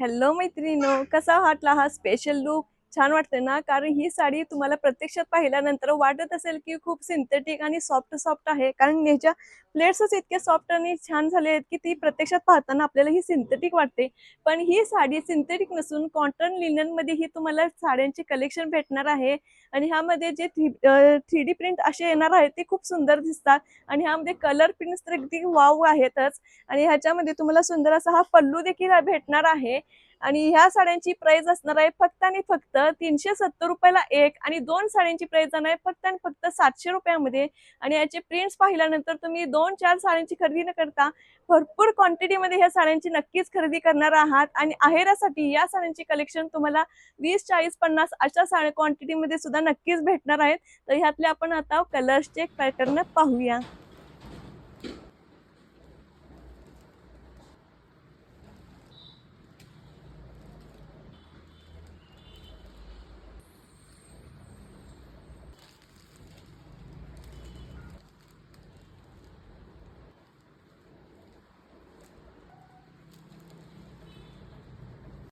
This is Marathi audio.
हॅलो मैत्रिणीनो, कसा वाटला हा स्पेशल लुक? छान वाटते ना? कारण ही साडी तुम्हाला प्रत्यक्षात पाहिल्यानंतर वाटत असेल की खूप सिंथेटिक आणि सॉफ्ट सॉफ्ट आहे, कारण ह्याच्या प्लेट्सच इतके सॉफ्ट आणि छान झाले आहेत की ती प्रत्यक्षात पाहताना आपल्याला ही सिंथेटिक वाटते. पण ही साडी सिंथेटिक नसून कॉटन लिनन मध्ये ही तुम्हाला साड्यांची कलेक्शन भेटणार आहे. आणि ह्यामध्ये जे 3D प्रिंट असे येणार आहेत ते खूप सुंदर दिसतात. आणि ह्यामध्ये कलर प्रिंट्स तर अगदी वाव आहेतच. आणि ह्याच्यामध्ये तुम्हाला सुंदर असा हा पल्लू देखील भेटणार आहे. आणि ह्या साड्यांची प्राइस असणार आहे फक्त आणि फक्त 370 रुपयाला एक, आणि दोन साड्यांची प्राइस जाणार आहे फक्त आणि फक्त 700 रुपयामध्ये. आणि याचे प्रिंट्स पाहिल्यानंतर तुम्ही 2-4 साड्यांची खरेदी न करता भरपूर क्वांटिटीमध्ये ह्या साड्यांची नक्कीच खरेदी करणार आहात. आणि आहेरासाठी या साड्यांची कलेक्शन तुम्हाला 20, 40, 50 अशा साड्या क्वांटिटीमध्ये सुद्धा नक्कीच भेटणार आहेत. तर ह्यातले आपण आता कलर्सचे पॅटर्न पाहूया.